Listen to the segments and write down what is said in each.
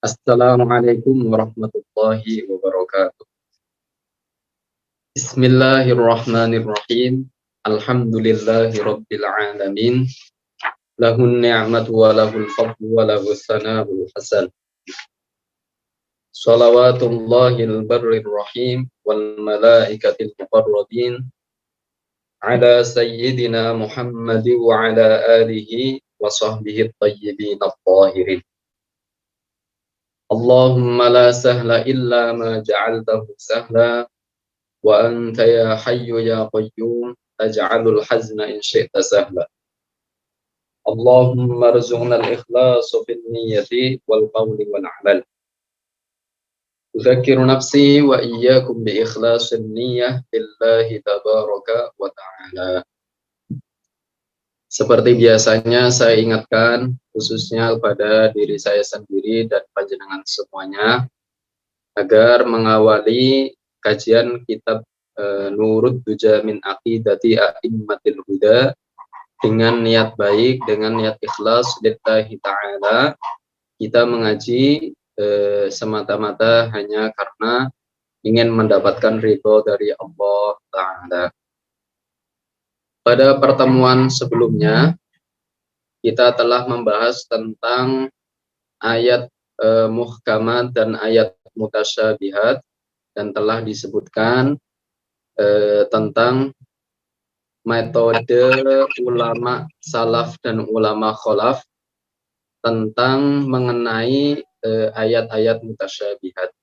Assalamualaikum warahmatullahi wabarakatuh. Bismillahirrahmanirrahim. Alhamdulillahi rabbil alamin. Lahun ni'matu wa lahul fadlu wa lahus sana'ul hasan. Salawatullahil barrir rahim wal malaikatil muqarrabin ala sayyidina Muhammadi wa ala alihi wa sahbihi tayyibin at-tahirin. Allahumma la sahla illa ma ja'altahu sahla wa anta ya hayyu ya qayyum taj'alul hazna in syi'ta sahla. Allahumma rzuqna al-ikhlasa fil niyyati wal qawli wal amal. Udzakiru nafsi wa iyyakum bi ikhlasin niyyah lillahi tabaraka wa ta'ala. Seperti biasanya saya ingatkan khususnya kepada diri saya sendiri dan panjenengan semuanya agar mengawali kajian kitab Nurud Duja min Aqidati A'immatil Huda dengan niat baik, dengan niat ikhlas lillahi ta'ala. Kita mengaji semata-mata hanya karena ingin mendapatkan ridho dari Allah Ta'ala. Pada pertemuan sebelumnya kita telah membahas tentang ayat muhkamat dan ayat mutasyabihat dan telah disebutkan tentang metode ulama salaf dan ulama kholaf tentang mengenai ayat-ayat mutasyabihat.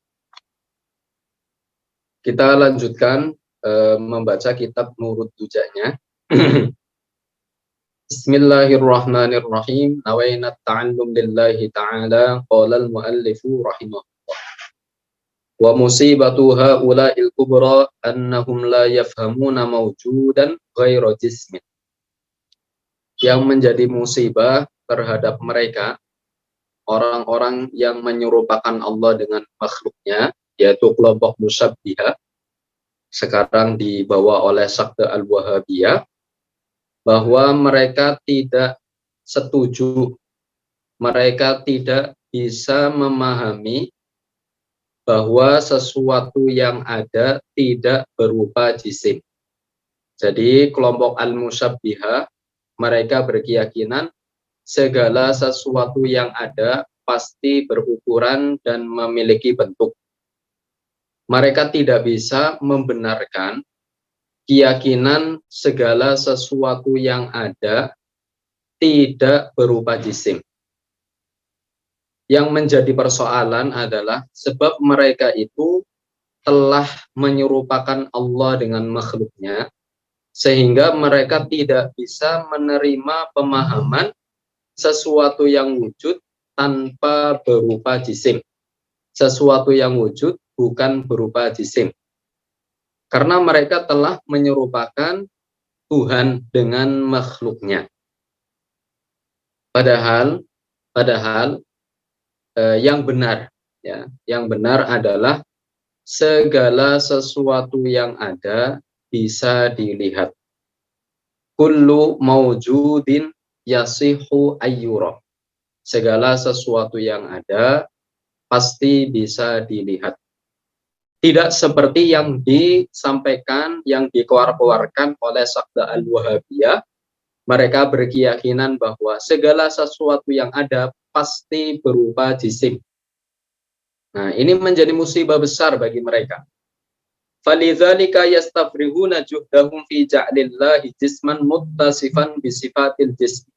Kita lanjutkan membaca kitab Nurud Dujanya. Bismillahirrahmanirrahim. Nawaina ta'allum lillahi ta'ala. Qala al-muallifu rahimahullah. Wa musibatu haula'il kubra annahum la yafhamuna mawjudan ghaira jismin. Yang menjadi musibah terhadap mereka, orang-orang yang menyerupakan Allah dengan makhluknya, yaitu kelompok musyabbihah, sekarang dibawa oleh sekte Al-Wahabiyah, bahwa mereka tidak setuju, mereka tidak bisa memahami bahwa sesuatu yang ada tidak berupa jisim. Jadi kelompok al-musyabbihah mereka berkeyakinan segala sesuatu yang ada pasti berukuran dan memiliki bentuk. Mereka tidak bisa membenarkan keyakinan segala sesuatu yang ada tidak berupa jisim. Yang menjadi persoalan adalah sebab mereka itu telah menyerupakan Allah dengan makhluknya, sehingga mereka tidak bisa menerima pemahaman sesuatu yang wujud tanpa berupa jisim. Sesuatu yang wujud bukan berupa jisim. Karena mereka telah menyerupakan Tuhan dengan makhluknya. Padahal yang benar, ya, yang benar adalah segala sesuatu yang ada bisa dilihat. Kullu mawjudin yasihu ayyura. Segala sesuatu yang ada pasti bisa dilihat. Tidak seperti yang disampaikan, yang dikeluarkan oleh sekte Al-Wahabiyah. Mereka berkeyakinan bahwa segala sesuatu yang ada pasti berupa jisim. Nah, ini menjadi musibah besar bagi mereka. Falidzalika yastafrihuna juhdahum fi ja'lillahi jisman muttasifan bisifatil jism.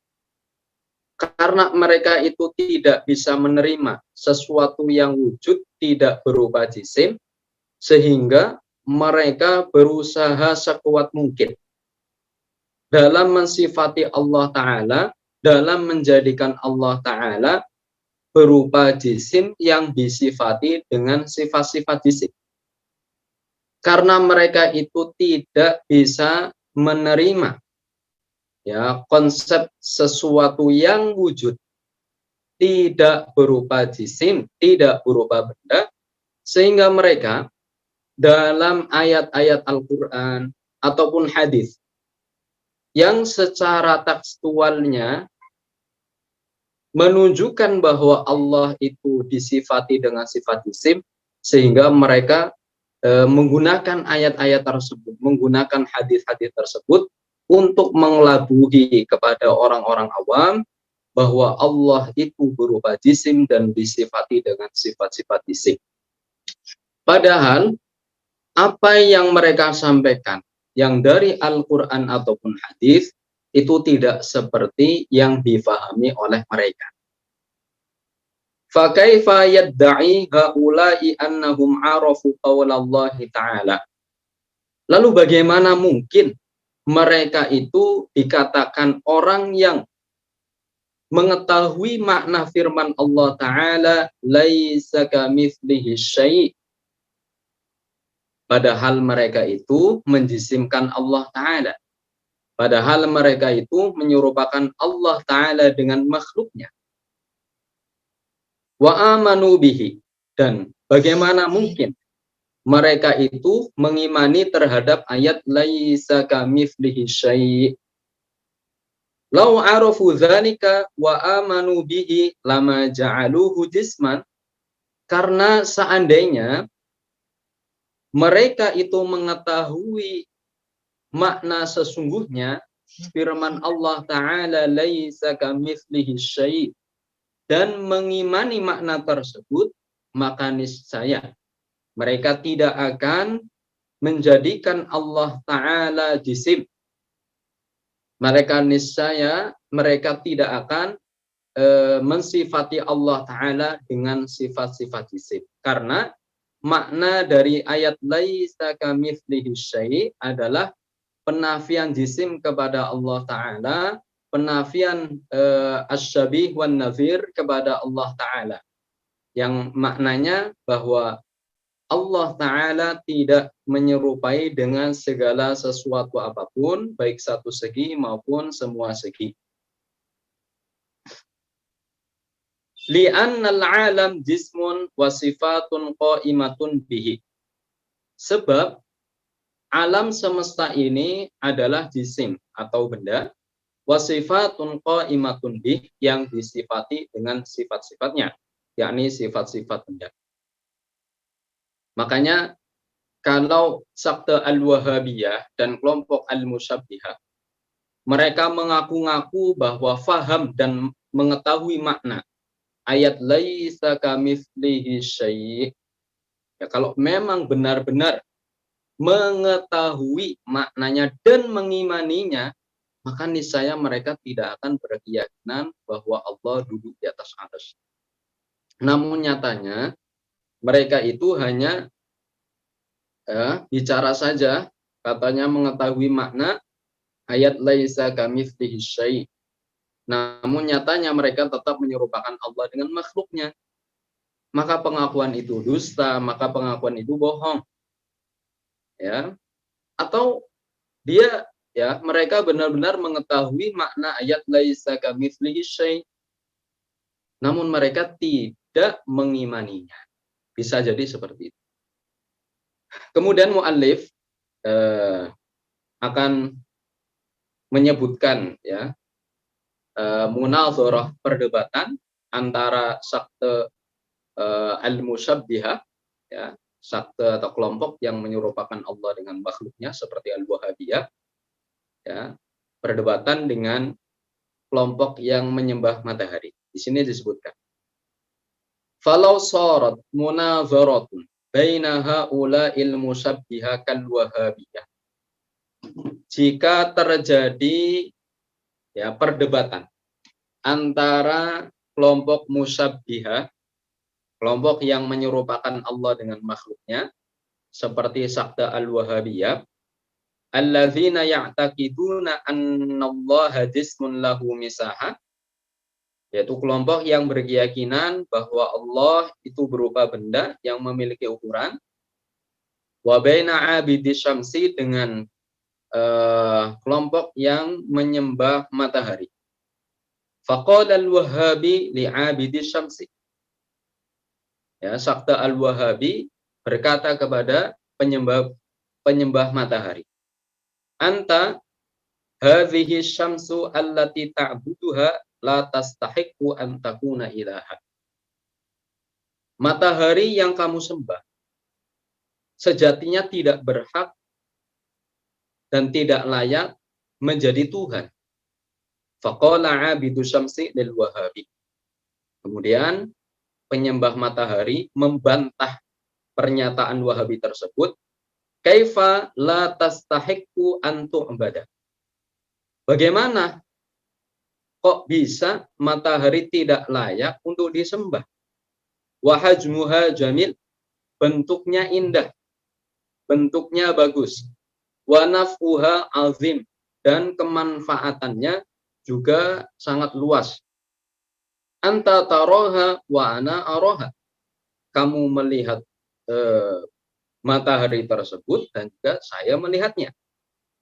Karena mereka itu tidak bisa menerima sesuatu yang wujud tidak berupa jisim, sehingga mereka berusaha sekuat mungkin dalam mensifati Allah Ta'ala, dalam menjadikan Allah Ta'ala berupa jisim yang disifati dengan sifat-sifat jisim. Karena mereka itu tidak bisa menerima, ya, konsep sesuatu yang wujud tidak berupa jisim, tidak berupa benda, sehingga mereka dalam ayat-ayat Al-Quran ataupun hadis yang secara tekstualnya menunjukkan bahwa Allah itu disifati dengan sifat isim, sehingga mereka menggunakan ayat-ayat tersebut, menggunakan hadis-hadis tersebut untuk mengelabui kepada orang-orang awam bahwa Allah itu berupa jisim dan disifati dengan sifat-sifat isim. Padahal apa yang mereka sampaikan yang dari Al-Quran ataupun hadis itu tidak seperti yang difahami oleh mereka. Fakaifa yadda'i haula'i annahum arafu qaulallahi ta'ala. Lalu bagaimana mungkin mereka itu dikatakan orang yang mengetahui makna firman Allah Ta'ala laisa kamitslihi syai', padahal mereka itu menjisimkan Allah Ta'ala, padahal mereka itu menyerupakan Allah Ta'ala dengan makhluknya. Wa amanu bihi, dan bagaimana mungkin mereka itu mengimani terhadap ayat laisa kamitslihi syai'. Lau arafu dzalika wa amanu bihi lama ja'aluhu jisman, karena seandainya mereka itu mengetahui makna sesungguhnya firman Allah Ta'ala laisa kamitslihi syai', dan mengimani makna tersebut, maka niscaya mereka tidak akan menjadikan Allah Ta'ala jisim. Mereka tidak akan mensifati Allah Ta'ala dengan sifat-sifat jisim. Karena makna dari ayat laisa kamitslihi syai' adalah penafian jisim kepada Allah Ta'ala, penafian asyabih wan nazir kepada Allah Ta'ala, yang maknanya bahwa Allah Ta'ala tidak menyerupai dengan segala sesuatu apapun, baik satu segi maupun semua segi. Li'annal alam jismun wa sifatun qa'imatun bihi. Sebab alam semesta ini adalah jisim atau benda, wa sifatun qa'imatun bih, yang disifati dengan sifat-sifatnya, yakni sifat-sifat benda. Makanya kalau sekte Al-Wahabiyah dan kelompok Al-Musyabbihah, mereka mengaku-ngaku bahwa faham dan mengetahui makna ayat laisa kamitslihi syai'. Ya, kalau memang benar-benar mengetahui maknanya dan mengimaninya, maka niscaya mereka tidak akan berkeyakinan bahwa Allah duduk di atas arsy. Namun nyatanya mereka itu hanya bicara saja, katanya mengetahui makna ayat laisa kamitslihi syai'. Namun nyatanya mereka tetap menyerupakan Allah dengan makhluknya. Maka pengakuan itu dusta, maka pengakuan itu bohong. Ya. Atau mereka benar-benar mengetahui makna ayat laisa kamitslihi syai', namun mereka tidak mengimaninya. Bisa jadi seperti itu. Kemudian muallif akan menyebutkan munazarah, perdebatan antara sakte Al-Musyabbihah, sakte atau kelompok yang menyerupakan Allah dengan makhluknya seperti Al-Wahabiyah, perdebatan dengan kelompok yang menyembah matahari. Di sini disebutkan, falau sarat munazaratun baina haula'il musyabbihah kal wahabiyah. Jika terjadi perdebatan antara kelompok musyabbihah, kelompok yang menyerupakan Allah dengan makhluknya, seperti sakte Al-Wahabiyah, alladzina ya'taqiduna annallaha jismun lahu misaha, yaitu kelompok yang berkeyakinan bahwa Allah itu berupa benda yang memiliki ukuran, wa baina abidi syamsi, dengan kelompok yang menyembah matahari. Faqala al-Wahabi li'abidi syamsi. Sakte Al-Wahabi berkata kepada penyembah matahari, anta hadhihi syamsu allati ta'buduha la tastahiqqu an takuna ilaha. Matahari yang kamu sembah sejatinya tidak berhak dan tidak layak menjadi Tuhan. Faqala 'abidu syamsi lil Wahabi. Kemudian penyembah matahari membantah pernyataan Wahabi tersebut. Kaifa la tastahiqqu an tu'bada. Bagaimana kok bisa matahari tidak layak untuk disembah? Wa hajmuha jamil, bentuknya indah, bentuknya bagus. Wa naf'uha azim, dan kemanfaatannya juga sangat luas. Anta taroha wa ana aroha. Kamu melihat matahari tersebut dan juga saya melihatnya.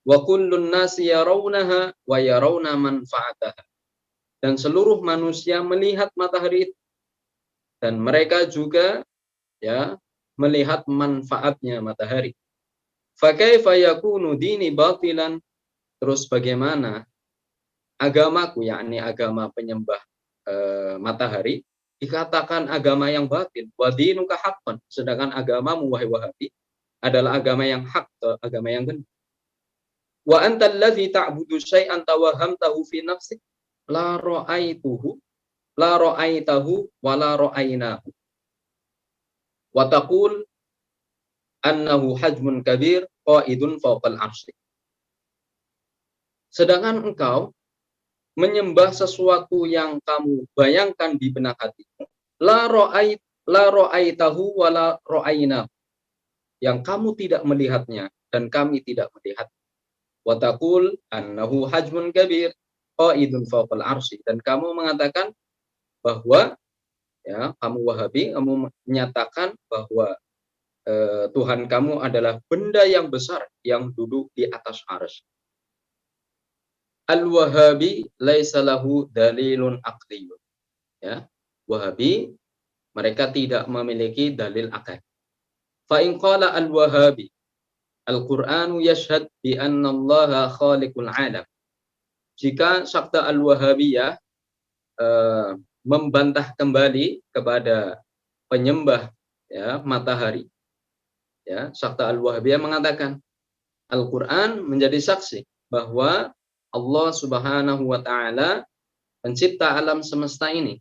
Wa kullun nasi yarawnaha wa yarawna manfaataha. Dan seluruh manusia melihat matahari itu. Dan mereka juga ya melihat manfaatnya matahari. Fa kaifa yakunu dini batilan? Terus bagaimana agamaku, yakni agama penyembah matahari, dikatakan agama yang batil. Wa dinuka haqqan, sedangkan agamamu wahai Wahabi adalah agama yang hak, agama yang benar. Wa antal ladzi ta'budu syai'an tawahhamtahu fi nafsik la ra'aituhu la ra'aitahu wa la ra'ainahu. Wa taqul annahu hajmun kabir qaidun fawqal arsy. Sedangkan engkau menyembah sesuatu yang kamu bayangkan di benak hatimu, la ra'aitahu wa la ra'ainahu, yang kamu tidak melihatnya dan kami tidak melihat. Wa taqul annahu hajmun kabir qaidun fawqal arsy, dan kamu mengatakan bahwa ya kamu Wahabi, kamu menyatakan bahwa Tuhan kamu adalah benda yang besar yang duduk di atas arsy. Al-Wahabi laisa lahu dalilun aqliyun. Ya, Wahabi mereka tidak memiliki dalil akal. Fa in qala al-Wahabi Al-Qur'anu yashhad bi anna Allaha khaliqul alam. Jika Sakta Al-Wahabiyah membantah kembali kepada penyembah ya matahari, ya, Sakta Al-Wahabiyah mengatakan Al-Qur'an menjadi saksi bahwa Allah Subhanahu wa taala pencipta alam semesta ini,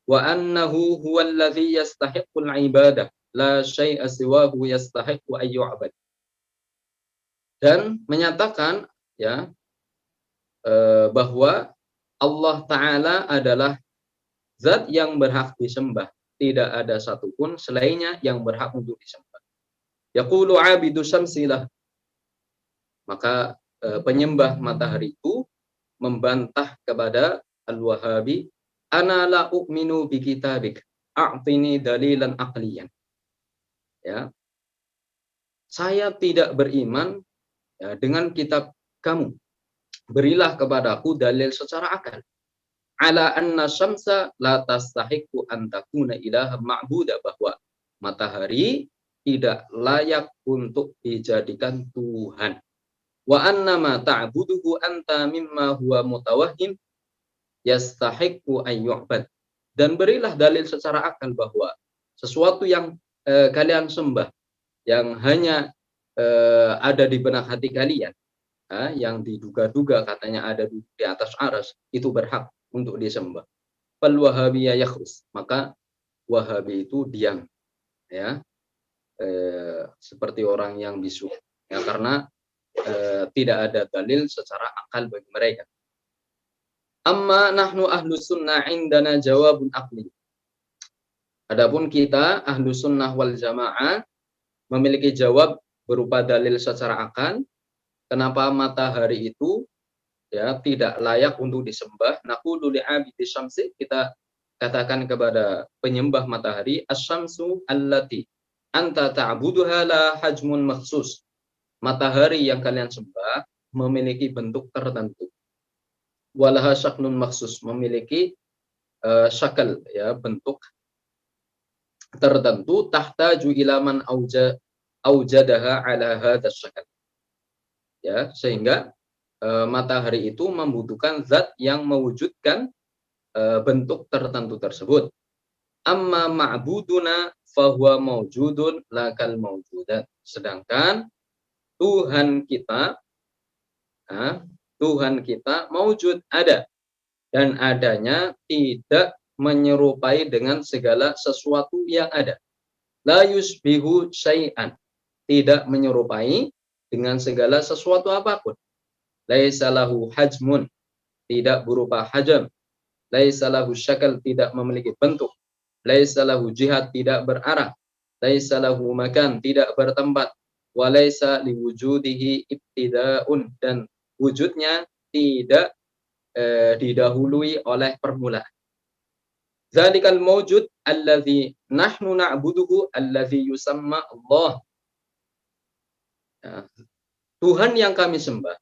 wa annahu huwallazi yastahiqqul ibadah la syai'a siwahu yastahiqqu ay yu'bad. Dan menyatakan ya bahwa Allah taala adalah zat yang berhak disembah, tidak ada satupun selainnya yang berhak untuk disembah. Yaqulu 'abidu syamsilah, maka penyembah matahari itu membantah kepada Al-Wahabi, ana la u'minu bi kitabik a'tini dalilan aqliyan. Ya, saya tidak beriman ya dengan kitab kamu, berilah kepadaku dalil secara akal. Ala anna syamsa la tastahiqu an takuna ilaha ma'buda, bahwa matahari tidak layak untuk dijadikan Tuhan. Wa annama ta'buduhu anta mimma huwa mutawahhim yastahiqu an yu'bad. Dan berilah dalil secara akal bahwa sesuatu yang kalian sembah, yang hanya ada di benak hati kalian, yang diduga-duga katanya ada di atas aras, itu berhak untuk disembah. Fal Wahabiyya yakhrus, maka Wahabi itu diam, ya, seperti orang yang bisu, ya, karena tidak ada dalil secara akal bagi mereka. Amma nahnu ahlus sunnah indana jawabun aqli. Adapun kita ahlus sunnah wal jamaah memiliki jawab berupa dalil secara akal kenapa matahari itu ya tidak layak untuk disembah. Naqulu li abidi syamsi, kita katakan kepada penyembah matahari, asy-syamsu allati anta ta'buduha la hajmun makhsus. Matahari yang kalian sembah memiliki bentuk tertentu. Walaha syaklun makhsus, memiliki syakal ya, bentuk tertentu, tahtaju ila man aujadaha ala hadzal syakal. Ya, sehingga matahari itu membutuhkan zat yang mewujudkan bentuk tertentu tersebut. Amma ma'buduna fahuwa mawjudun lakal mawjudat. Sedangkan Tuhan kita, Tuhan kita mawjud, ada, dan adanya tidak menyerupai dengan segala sesuatu yang ada. La yusbihu syai'an, tidak menyerupai dengan segala sesuatu apapun. Laisa lahu hajmun, tidak berupa hajam. Laisa lahu syakal, tidak memiliki bentuk. Laisa lahu jihad, tidak berarah. Laisa lahu makan, tidak bertempat. Wa laisa liwujudihi ibtida'un, dan wujudnya tidak didahului oleh permulaan. Zalikal mawjud alladzi nahnu na'buduhu alladzi yusamma Allah. Ya, Tuhan yang kami sembah,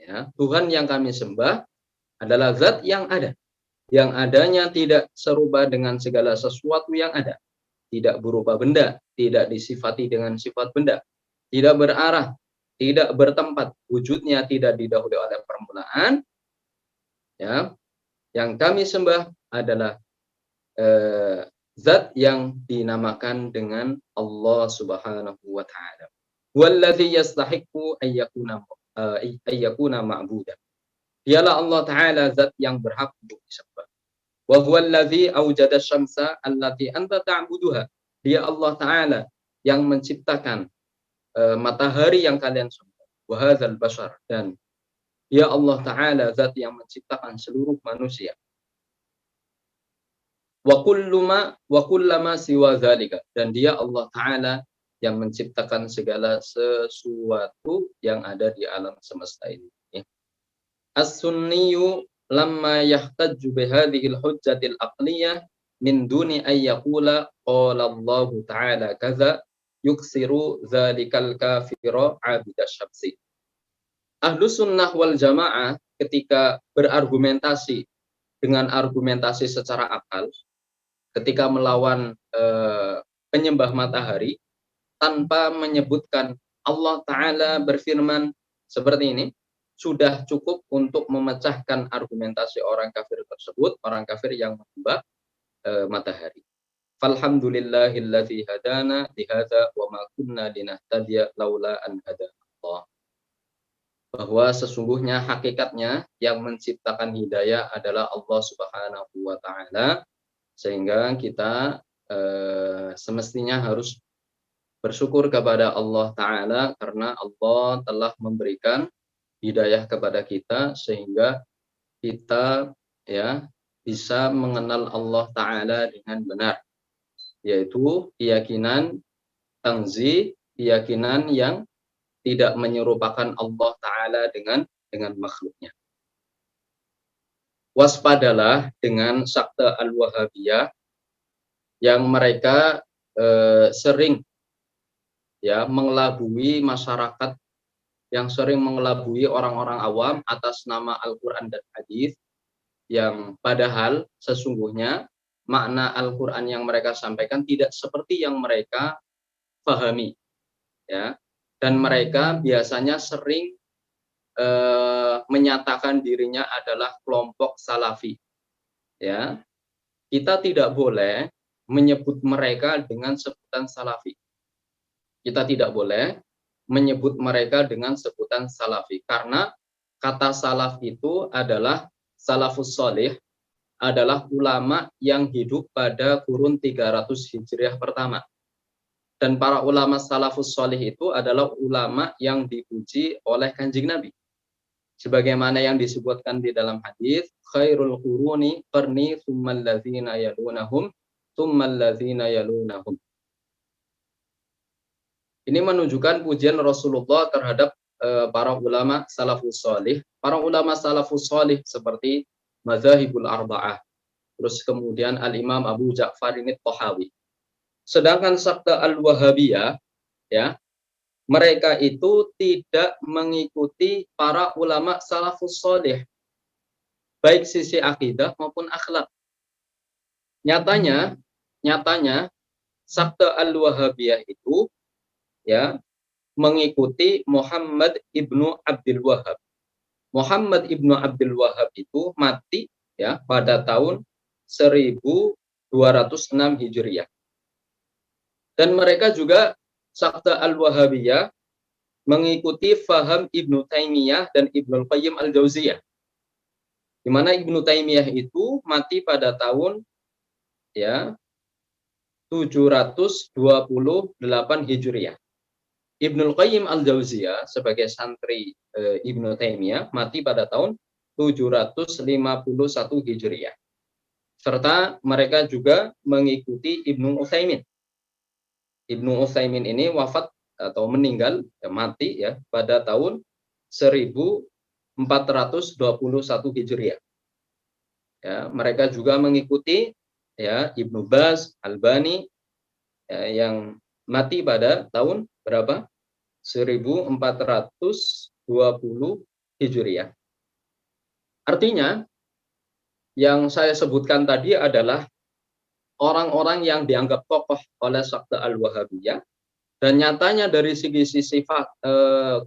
ya, Tuhan yang kami sembah adalah zat yang ada, yang adanya tidak serupa dengan segala sesuatu yang ada, tidak berupa benda, tidak disifati dengan sifat benda, tidak berarah, tidak bertempat, wujudnya tidak didahului oleh permulaan. Ya, yang kami sembah adalah zat yang dinamakan dengan Allah Subhanahu wa taala. Wallazi yastahiqqu ayyakuna ma'budan. Dialah Allah taala zat yang berhak untuk disembah. Wa huwallazi awjada syamsa allati anta ta'buduha. Dia Allah taala yang menciptakan matahari yang kalian sembah. Wa hadzal bashar, dan dia Allah taala zat yang menciptakan seluruh manusia. Wa kullama siwa zalika, dan dia Allah taala yang menciptakan segala sesuatu yang ada di alam semesta ini. As-sunniyu lamma yahtajju bihadhihi al-hujjati al-aqliyah min duni ay yaqula qala Allah taala kaza yuksiru dzalikal kafira 'abida syamsi. Ahlus sunnah wal jamaah ketika berargumentasi dengan argumentasi secara akal, ketika melawan penyembah matahari tanpa menyebutkan Allah Ta'ala berfirman seperti ini, sudah cukup untuk memecahkan argumentasi orang kafir tersebut, orang kafir yang menyembah matahari. Falhamdulillahilladzi hadana lihadza wa ma kunna linahtadiya laula an hadana Allah. Bahwa sesungguhnya hakikatnya yang menciptakan hidayah adalah Allah Subhanahu wa taala, sehingga kita semestinya harus bersyukur kepada Allah taala karena Allah telah memberikan hidayah kepada kita sehingga kita ya bisa mengenal Allah taala dengan benar, yaitu keyakinan tanzih, keyakinan yang tidak menyerupakan Allah taala dengan makhluknya. Waspadalah dengan sakte al-Wahabiyah yang mereka sering ya mengelabui masyarakat, yang sering mengelabui orang-orang awam atas nama Al-Qur'an dan hadis, yang padahal sesungguhnya makna Al-Qur'an yang mereka sampaikan tidak seperti yang mereka pahami, ya. Dan mereka biasanya sering menyatakan dirinya adalah kelompok salafi, ya. Kita tidak boleh menyebut mereka dengan sebutan salafi. Kita tidak boleh menyebut mereka dengan sebutan salafi, karena kata salaf itu adalah salafus sholih, adalah ulama yang hidup pada kurun 300 Hijriah pertama. Dan para ulama salafus sholih itu adalah ulama yang dipuji oleh Kanjeng Nabi. Sebagaimana yang disebutkan di dalam hadis, khairul quruni qarni tsummal ladzina yalunahum tsummal ladzina yalunahum. Ini menunjukkan pujian Rasulullah terhadap para ulama salafus sholih. Para ulama salafus sholih seperti Madzhabul Arba'ah, terus kemudian Al-Imam Abu Ja'far At-Tahawi. Sedangkan sakte Al-Wahabiyah, ya, mereka itu tidak mengikuti para ulama salafus sholih, baik sisi akidah maupun akhlak. Nyatanya sakte Al-Wahabiyah itu ya mengikuti Muhammad ibnu Abdul Wahhab. Muhammad ibnu Abdul Wahhab itu mati ya pada tahun 1206 Hijriah. Dan mereka juga Sakta Al-Wahabiyah mengikuti faham Ibnu Taimiyah dan Ibnu Qayyim Al-Jauziyah. Di mana Ibnu Taimiyah itu mati pada tahun ya 728 Hijriah. Ibnu Qayyim Al-Jauziyah sebagai santri Ibnu Taimiyah mati pada tahun 751 Hijriah. Serta mereka juga mengikuti Ibnu Utsaimin. Ibnu Utsaimin ini wafat atau meninggal mati ya pada tahun 1421 Hijriah. Ya, mereka juga mengikuti ya Ibnu Baz, Albani ya, yang mati pada tahun berapa? 1420 Hijriah. Artinya yang saya sebutkan tadi adalah orang-orang yang dianggap tokoh oleh Sakta Al-Wahabiyah, dan nyatanya dari segi sifat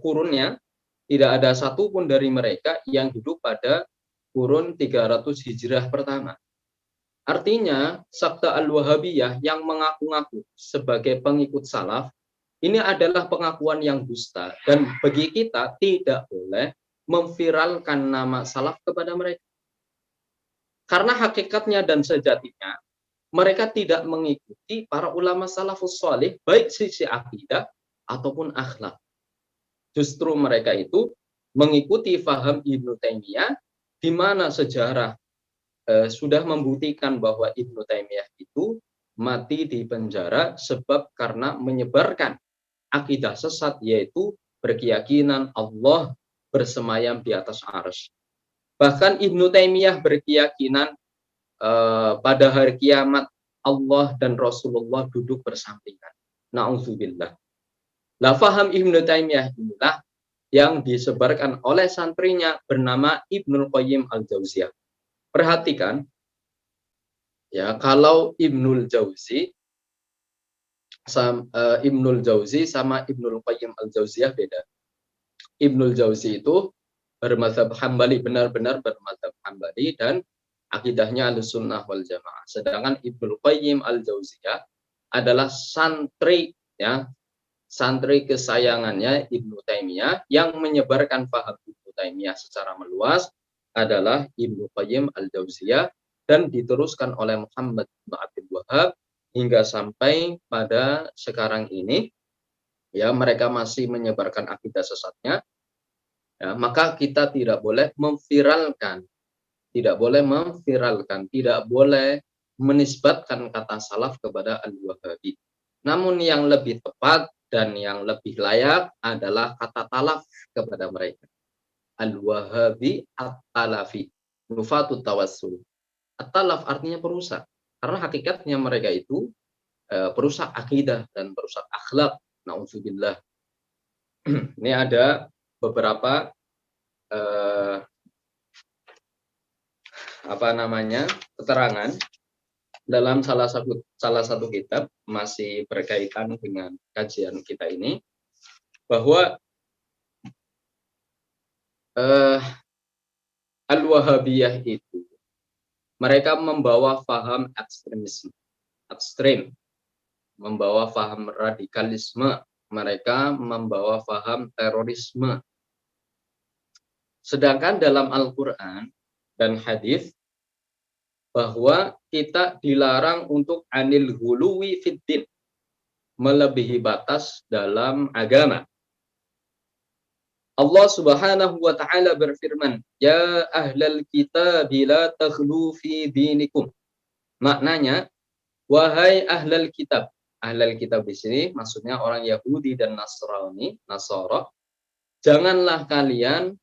kurunnya tidak ada satupun dari mereka yang hidup pada kurun 300 Hijrah pertama. Artinya Sakta Al-Wahabiyah yang mengaku-ngaku sebagai pengikut salaf ini adalah pengakuan yang dusta, dan bagi kita tidak boleh memviralkan nama salaf kepada mereka. Karena hakikatnya dan sejatinya mereka tidak mengikuti para ulama salafus salih baik sisi akidah ataupun akhlak. Justru mereka itu mengikuti faham Ibnu Taimiyah, di mana sejarah sudah membuktikan bahwa Ibnu Taimiyah itu mati di penjara sebab karena menyebarkan akidah sesat, yaitu berkeyakinan Allah bersemayam di atas arsy. Bahkan Ibnu Taimiyah berkeyakinan pada hari kiamat Allah dan Rasulullah duduk bersampingan. Na'udzubillah. Nah, faham Ibnu Taimiyah inilah yang disebarkan oleh santrinya bernama Ibnu Qayyim Al-Jauziyah. Perhatikan, ya kalau Ibnul Jauzi sama Ibnu Qayyim Al-Jauziyah beda. Ibnul Jauzi itu bermadzhab Hambali, benar-benar bermadzhab Hambali dan akidahnya Ahlussunnah wal Jamaah. Sedangkan Ibnu Qayyim Al-Jauziyah adalah santri ya, santri kesayangannya Ibnu Taimiyah. Yang menyebarkan paham Ibnu Taimiyah secara meluas adalah Ibnu Qayyim Al-Jauziyah dan diteruskan oleh Muhammad bin Abdul Wahhab hingga sampai pada sekarang ini. Ya, mereka masih menyebarkan akidah sesatnya. Ya, maka kita tidak boleh memviralkan, tidak boleh menisbatkan kata salaf kepada Al-Wahabi. Namun yang lebih tepat dan yang lebih layak adalah kata talaf kepada mereka. Al-Wahabi at-talafi, nufatut tawassul. At-talaf artinya perusak. Karena hakikatnya mereka itu perusak akidah dan perusak akhlak. Na'udzubillah. Ini ada beberapa keterangan dalam salah satu kitab masih berkaitan dengan kajian kita ini, bahwa Al-Wahabiyah itu mereka membawa paham ekstrim, membawa paham radikalisme, mereka membawa paham terorisme. Sedangkan dalam Al-Quran dan hadis bahwa kita dilarang untuk anil ghuluwi fiddin, melebihi batas dalam agama. Allah Subhanahu wa taala berfirman, "Ya ahlal kitab la taghlu fi dinikum." Maknanya, wahai ahlal kitab. Ahlal kitab di sini maksudnya orang Yahudi dan Nasara. Janganlah kalian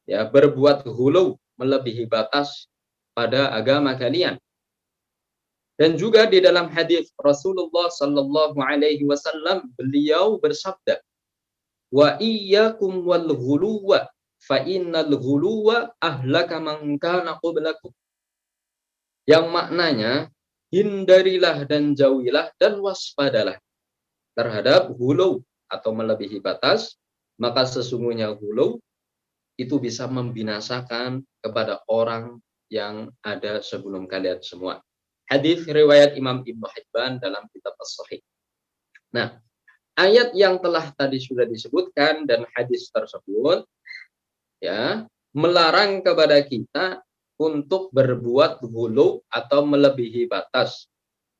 ya berbuat ghulu, melebihi batas pada agama kalian. Dan juga di dalam hadis Rasulullah sallallahu alaihi wasallam, beliau bersabda, "Wa iyyakum wal ghuluwa fa innal ghuluwa ahlaka man kana qablakum." Yang maknanya, hindarilah dan jauhilah dan waspadalah terhadap ghulu atau melebihi batas, maka sesungguhnya ghulu itu bisa membinasakan kepada orang yang ada sebelum kalian semua. Hadis riwayat Imam Ibnu Hibban dalam kitab As-Sahih. Nah, ayat yang telah tadi sudah disebutkan dan hadis tersebut ya melarang kepada kita untuk berbuat ghulu atau melebihi batas.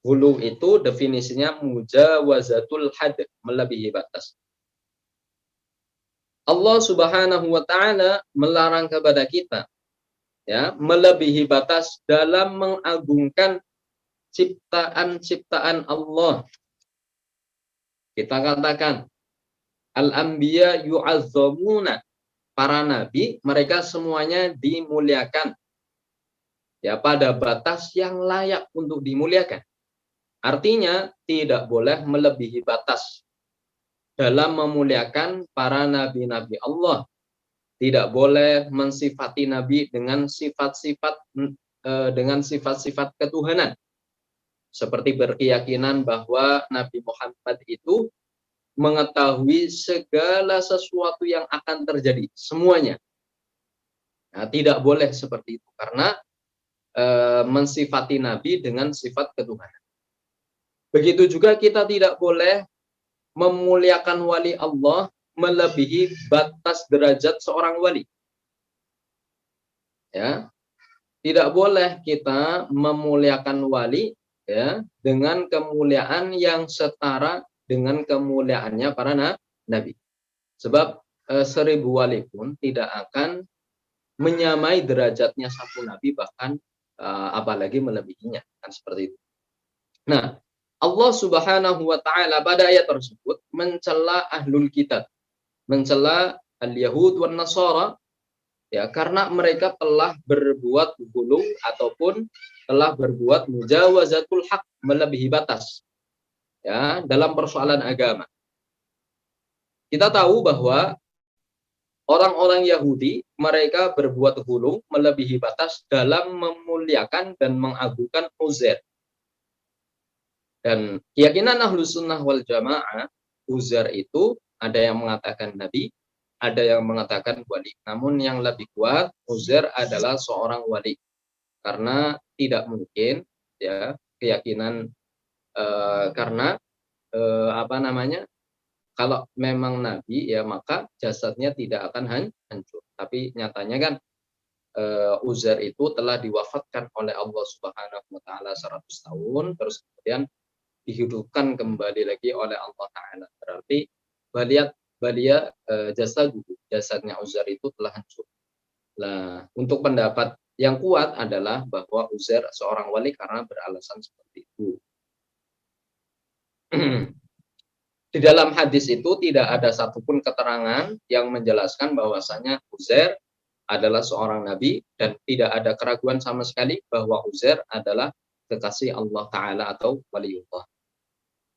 Ghulu itu definisinya mujawazatul had, melebihi batas. Allah Subhanahu wa taala melarang kepada kita ya melebihi batas dalam mengagungkan ciptaan-ciptaan Allah. Kita katakan al-anbiya yu'azzamuna, para nabi mereka semuanya dimuliakan ya pada batas yang layak untuk dimuliakan. Artinya tidak boleh melebihi batas dalam memuliakan para nabi-nabi Allah. Tidak boleh mensifati nabi dengan sifat-sifat ketuhanan. Seperti berkeyakinan bahwa Nabi Muhammad itu mengetahui segala sesuatu yang akan terjadi, semuanya. Nah, tidak boleh seperti itu karena mensifati nabi dengan sifat ketuhanan. Begitu juga kita tidak boleh memuliakan wali Allah melebihi batas derajat seorang wali. Ya, tidak boleh kita memuliakan wali ya dengan kemuliaan yang setara dengan kemuliaannya para nabi. Sebab 1000 wali pun tidak akan menyamai derajatnya satu nabi, bahkan apalagi melebihinya, kan seperti itu. Nah, Allah Subhanahu wa taala pada ayat tersebut mencela ahlul kitab, mencela al-Yahud wan Nasara ya karena mereka telah berbuat ghulu ataupun telah berbuat mujawazatul haq, melebihi batas ya dalam persoalan agama. Kita tahu bahwa orang-orang Yahudi mereka berbuat ghulu, melebihi batas dalam memuliakan dan mengagungkan Uzair. Dan keyakinan Ahlus Sunnah wal Jamaah, Uzair itu ada yang mengatakan nabi, ada yang mengatakan wali. Namun yang lebih kuat, Uzair adalah seorang wali. Karena tidak mungkin ya keyakinan karena kalau memang nabi ya maka jasadnya tidak akan hancur. Tapi nyatanya kan Uzair itu telah diwafatkan oleh Allah Subhanahu wa taala 100 tahun, terus kemudian dihidupkan kembali lagi oleh Allah Ta'ala. Berarti jasadnya Uzair itu telah hancur. Nah, untuk pendapat yang kuat adalah bahwa Uzair seorang wali karena beralasan seperti itu. Di dalam hadis itu tidak ada satupun keterangan yang menjelaskan bahwasanya Uzair adalah seorang nabi dan tidak ada keraguan sama sekali bahwa Uzair adalah kekasih Allah Ta'ala atau waliullah.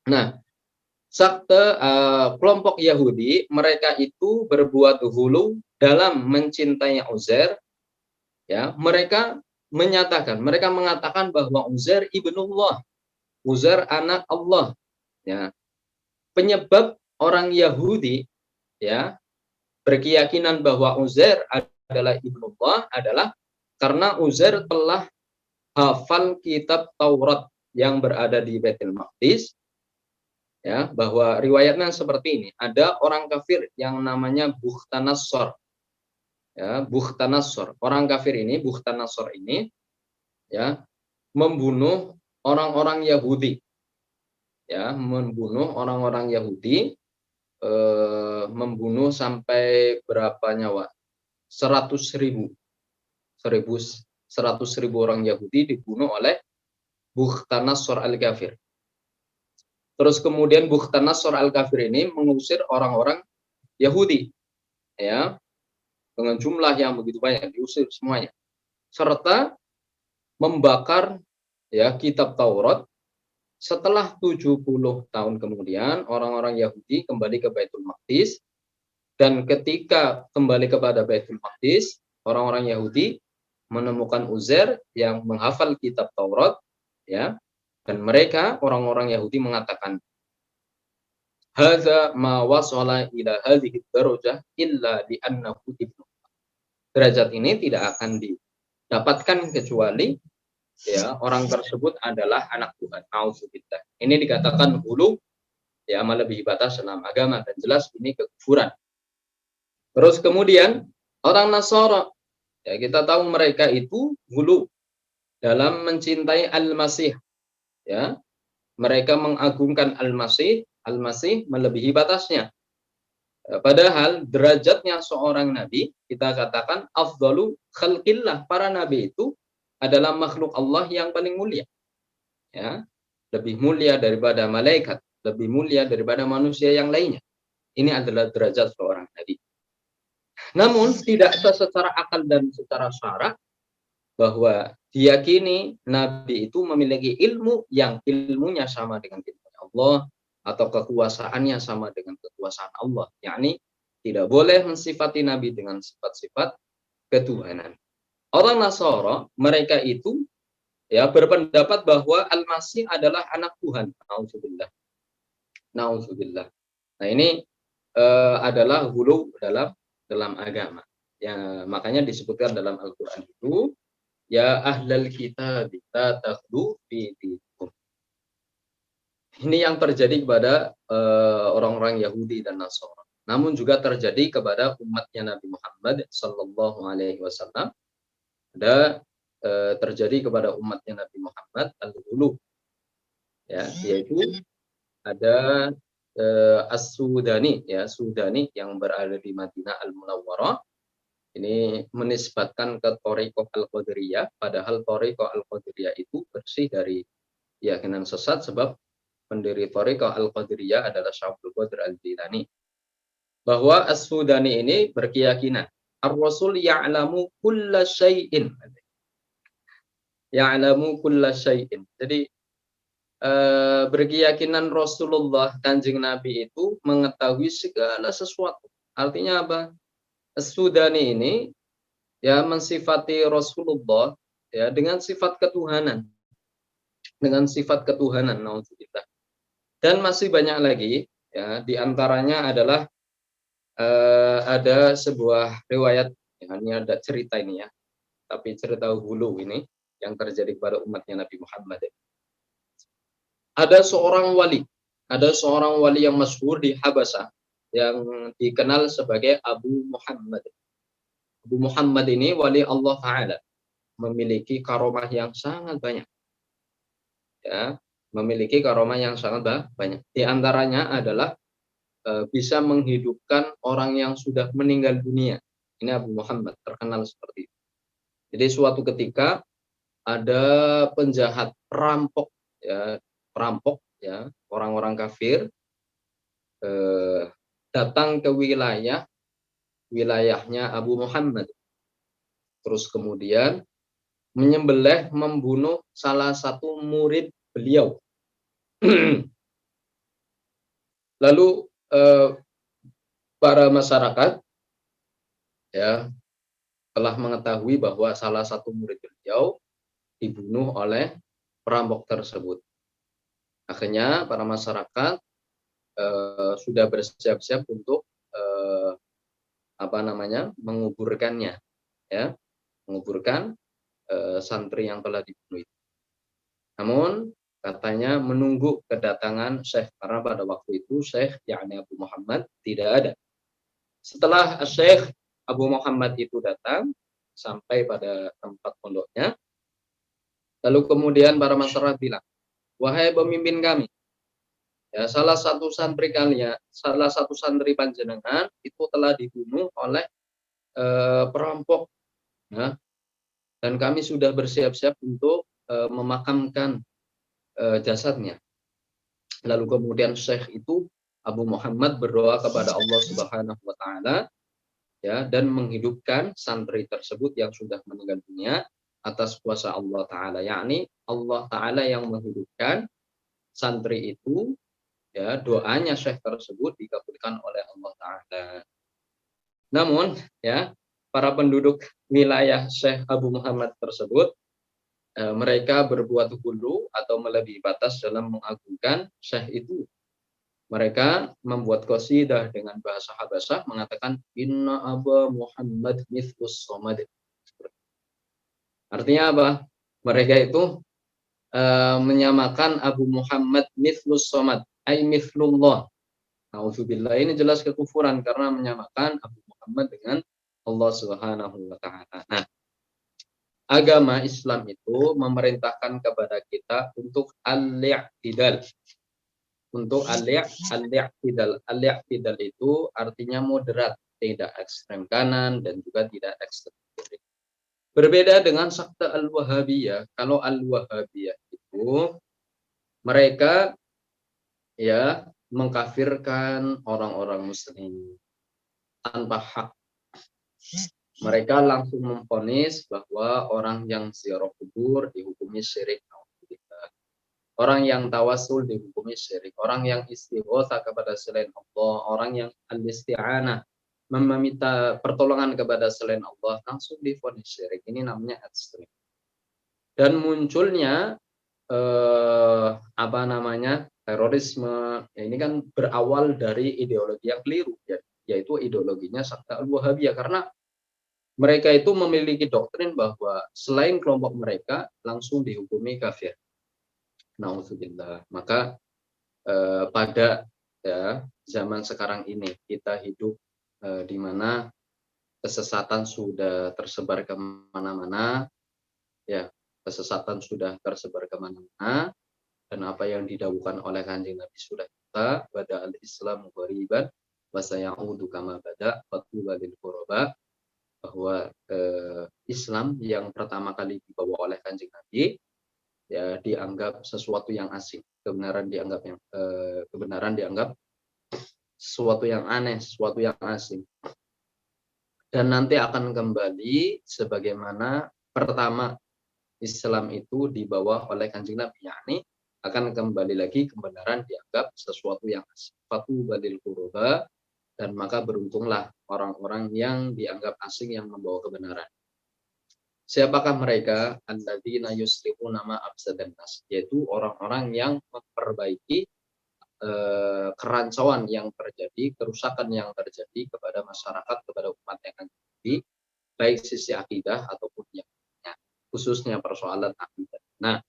Nah, kelompok Yahudi mereka itu berbuat ghulu dalam mencintai Uzair. Ya, mereka mengatakan bahwa Uzair ibnullah, Uzair anak Allah. Ya, penyebab orang Yahudi ya berkeyakinan bahwa Uzair adalah ibnullah adalah karena Uzair telah hafal kitab Taurat yang berada di Baitul Maqdis. Ya, bahwa riwayatnya seperti ini. Ada orang kafir yang namanya Buhtanassor. Ya, Buhtanassor. Orang kafir ini, Buhtanassor ini ya, membunuh orang-orang Yahudi. Ya, membunuh orang-orang Yahudi, membunuh sampai berapa nyawa? 100.000. 100.000 orang Yahudi dibunuh oleh Buhtanassor al-Kafir. Terus kemudian Buhtanassor al-Kafir ini mengusir orang-orang Yahudi ya dengan jumlah yang begitu banyak, diusir semuanya. Serta membakar ya kitab Taurat. Setelah 70 tahun kemudian orang-orang Yahudi kembali ke Baitul Maqdis, dan ketika kembali kepada Baitul Maqdis, orang-orang Yahudi menemukan Uzair yang menghafal kitab Taurat ya. Dan mereka, orang-orang Yahudi mengatakan, hadza ma wasala ila hadhihi darajah illa li annahu ibnu. Derajat ini tidak akan dapatkan kecuali ya orang tersebut adalah anak Tuhan. Nauzubillah. Ini dikatakan hulu ya melebihi batas dalam agama dan jelas ini kekufuran. Terus kemudian orang Nasara ya kita tahu mereka itu hulu dalam mencintai Al-Masih ya. Mereka mengagungkan Al-Masih, Al-Masih melebihi batasnya. Padahal derajatnya seorang nabi kita katakan afdalu khalqillah, para nabi itu adalah makhluk Allah yang paling mulia ya, lebih mulia daripada malaikat, lebih mulia daripada manusia yang lainnya. Ini adalah derajat seorang nabi. Namun tidak secara akal dan secara syara bahwa diyakini nabi itu memiliki ilmu yang ilmunya sama dengan ilmu Allah atau kekuasaannya sama dengan kekuasaan Allah. Yakni tidak boleh mensifati nabi dengan sifat-sifat ketuhanan. Orang Nasara mereka itu ya berpendapat bahwa Al-Masih adalah anak Tuhan. Nauzubillah. Nauzubillah. Nah, ini adalah hulu dalam agama. Ya, makanya disebutkan dalam Al-Qur'an itu ya ahlal kitab la taghlu fi dinikum. Ini yang terjadi kepada orang-orang Yahudi dan Nasara. Namun juga terjadi kepada umatnya Nabi Muhammad sallallahu alaihi wasallam. Ada terjadi kepada umatnya Nabi Muhammad al-ghulu ya, yaitu ada As-Sudani ya, Sudani yang berada di Madinah Al-Munawwarah. Ini menisbatkan ke Thariqah Al-Qadiriyah, padahal Thariqah Al-Qadiriyah itu bersih dari keyakinan sesat sebab pendiri Thariqah Al-Qadiriyah adalah Syekh Abdul Qadir Al-Jilani. Bahwa As-Sudani ini berkeyakinan Ar-Rasul ya'lamu kulla syai'in. Ya'lamu kulla syai'in. Jadi berkeyakinan Rasulullah Kanjeng Nabi itu mengetahui segala sesuatu. Artinya apa? As-Sudani ini ya mensifati Rasulullah ya dengan sifat ketuhanan. Dengan sifat ketuhanan, naudzubillah. Dan masih banyak lagi ya, di antaranya adalah ada sebuah riwayat ya, ini ada cerita ini ya. Tapi cerita hulu ini yang terjadi pada umatnya Nabi Muhammad. Ada seorang wali yang masyhur di Habasah yang dikenal sebagai Abu Muhammad. Abu Muhammad ini wali Allah Ta'ala, memiliki karomah yang sangat banyak. Ya, memiliki karomah yang sangat banyak. Di antaranya adalah bisa menghidupkan orang yang sudah meninggal dunia. Ini Abu Muhammad terkenal seperti itu. Jadi suatu ketika ada penjahat, perampok ya, orang-orang kafir datang ke wilayahnya Abu Muhammad. Terus kemudian membunuh salah satu murid beliau. Lalu para masyarakat ya telah mengetahui bahwa salah satu murid beliau dibunuh oleh perampok tersebut. Akhirnya para masyarakat sudah bersiap-siap untuk menguburkannya, ya, menguburkan santri yang telah dibunuh itu. Namun katanya menunggu kedatangan Syekh, karena pada waktu itu Syekh yakni Abu Muhammad tidak ada. Setelah Syekh Abu Muhammad itu datang sampai pada tempat pondoknya, lalu kemudian para masyarakat bilang, wahai pemimpin kami, ya, salah satu santri panjenengan itu telah dibunuh oleh perampok, ya, dan kami sudah bersiap-siap untuk memakamkan jasadnya. Lalu kemudian Syekh itu Abu Muhammad berdoa kepada Allah Subhanahu wa taala, ya, dan menghidupkan santri tersebut yang sudah meninggal dunia atas kuasa Allah taala, yakni Allah taala yang menghidupkan santri itu. Ya, doanya Syekh tersebut dikabulkan oleh Allah Ta'ala. Namun, ya, para penduduk wilayah Syekh Abu Muhammad tersebut, mereka berbuat hulu atau melebihi batas dalam mengagungkan Syekh itu. Mereka membuat qasidah dengan bahasa Habasah mengatakan, Inna Aba Muhammad mithlus somad. Artinya apa? Mereka itu menyamakan Abu Muhammad mithlus somad, ay mithlullah. Nauzubillah, ini jelas kekufuran karena menyamakan Abu Muhammad dengan Allah Subhanahu wa taala. Nah, agama Islam itu memerintahkan kepada kita untuk al-i'tidal. Untuk al-i'tidal. Al-i'tidal itu artinya moderat, tidak ekstrem kanan dan juga tidak ekstrem kiri. Berbeda dengan sekte Al-Wahabiyah. Kalau Al-Wahabiyah itu mereka ya mengkafirkan orang-orang muslim tanpa hak. Mereka langsung memvonis bahwa orang yang ziarah kubur dihukumi syirik. Orang yang tawasul dihukumi syirik. Orang yang istighotsah kepada selain Allah, orang yang al-isti'anah meminta pertolongan kepada selain Allah langsung divonis syirik. Ini namanya ekstrim. Dan munculnya terorisme ini kan berawal dari ideologi yang keliru, yaitu ideologinya sekte Al-Wahabiyah, karena mereka itu memiliki doktrin bahwa selain kelompok mereka langsung dihukumi kafir. Nauzubillah. Maka pada zaman sekarang ini kita hidup di mana kesesatan sudah tersebar kemana-mana, ya kesesatan sudah tersebar kemana-mana, dan apa yang didawuhkan oleh Kanjeng Nabi sudah kita pada al-Islam ghariban wa sayaudu kama bada fatuba lil quraba, bahwa Islam yang pertama kali dibawa oleh Kanjeng Nabi ya dianggap sesuatu yang asing, kebenaran dianggap sesuatu yang aneh, sesuatu yang asing, dan nanti akan kembali sebagaimana pertama Islam itu dibawa oleh Kanjeng Nabi, yakni akan kembali lagi kebenaran dianggap sesuatu yang asing. Fatu badil qurba, dan maka beruntunglah orang-orang yang dianggap asing yang membawa kebenaran. Siapakah mereka? Alladzina yuslihuna ma afsadan nas, yaitu orang-orang yang memperbaiki kerancauan yang terjadi, kerusakan yang terjadi kepada masyarakat, kepada umat yang akan jadi, baik sisi akidah ataupun yang khususnya persoalan akidah. Nah,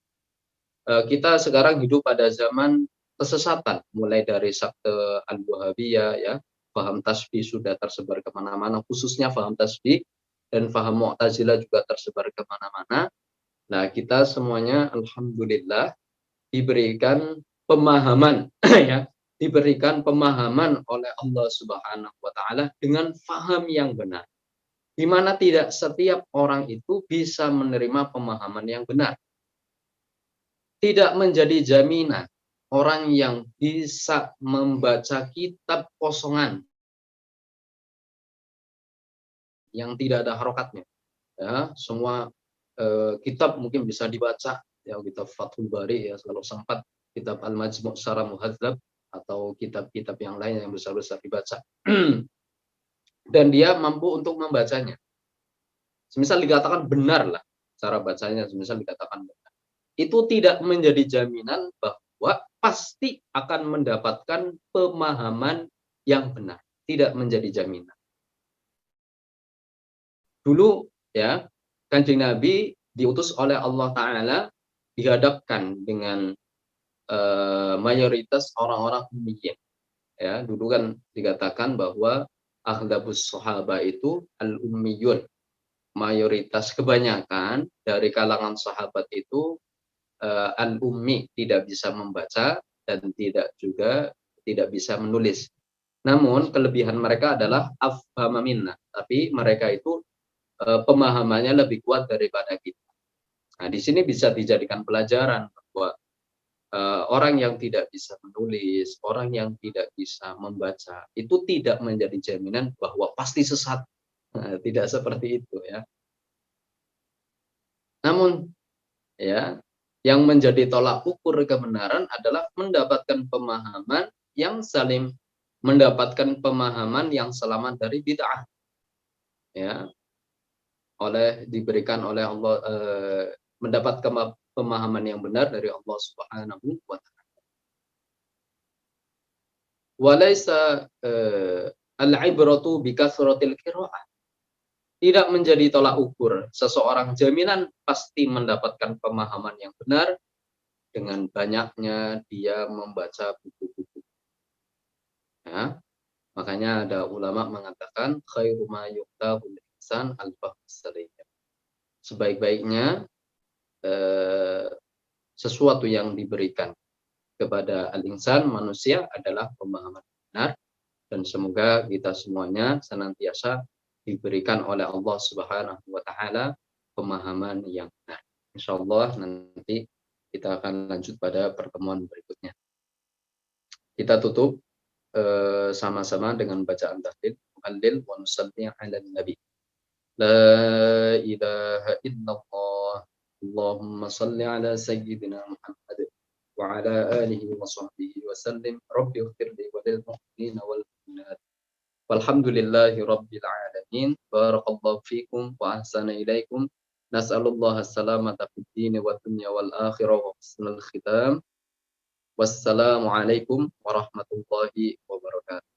kita sekarang hidup pada zaman kesesatan, mulai dari sekte Al-Wahabiyah, ya, paham tasbih sudah tersebar kemana-mana, khususnya paham tasbih, dan paham Mu'tazilah juga tersebar kemana-mana. Nah, kita semuanya alhamdulillah diberikan pemahaman ya, diberikan pemahaman oleh Allah Subhanahu wa taala dengan faham yang benar, di mana tidak setiap orang itu bisa menerima pemahaman yang benar. Tidak menjadi jaminan orang yang bisa membaca kitab kosongan yang tidak ada harokatnya, ya semua kitab mungkin bisa dibaca, ya kitab Fathul Bari, ya kalau sempat kitab Al-Majmu' Syarah Muhadzab atau kitab-kitab yang lain yang besar-besar dibaca dan dia mampu untuk membacanya. Semisal dikatakan benar lah cara bacanya, semisal dikatakan benar, itu tidak menjadi jaminan bahwa pasti akan mendapatkan pemahaman yang benar. Tidak menjadi jaminan. Dulu ya, Kanjeng Nabi diutus oleh Allah Ta'ala dihadapkan dengan mayoritas orang-orang ummiyin. Ya, dulu kan dikatakan bahwa aghlabus sahabah itu al-ummiyun. Mayoritas kebanyakan dari kalangan sahabat itu al-ummi, tidak bisa membaca dan tidak bisa menulis. Namun kelebihan mereka adalah afhama minna, tapi mereka itu pemahamannya lebih kuat daripada kita. Nah, di sini bisa dijadikan pelajaran bahwa orang yang tidak bisa menulis, orang yang tidak bisa membaca, itu tidak menjadi jaminan bahwa pasti sesat. Nah, tidak seperti itu ya. Namun ya, yang menjadi tolak ukur kebenaran adalah mendapatkan pemahaman yang salim, mendapatkan pemahaman yang selamat dari bid'ah. Ya, diberikan oleh Allah, mendapat pemahaman yang benar dari Allah Subhanahu wa taala. Walaysa al-ibratu bi kathratil qira'ah. tidak menjadi tolak ukur seseorang jaminan pasti mendapatkan pemahaman yang benar dengan banyaknya dia membaca buku-buku. Ya, makanya ada ulama mengatakan khairu ma yuktabul insan al-fahmus sebaik-baiknya sesuatu yang diberikan kepada al-insan manusia adalah pemahaman benar, dan semoga kita semuanya senantiasa diberikan oleh Allah Subhanahu wa taala pemahaman yang benar. Insyaallah nanti kita akan lanjut pada pertemuan berikutnya. Kita tutup sama-sama dengan bacaan tahlil, muhallil wa nusalli 'ala nabi. La ilaha illallah. Allahumma salli 'ala sayyidina Muhammad wa 'ala alihi wa sahbihi wa sallim. Rabbi ighfir li wa lil mu'minina wal mu'minat. Walhamdulillahi rabbil alamin. Barakallahu fikum wa ahsana ilaikum. Nas'alullaha as-salamata fid din wa dunya wal akhirah wa husnal khitam. Wassalamu alaikum warahmatullahi wabarakatuh.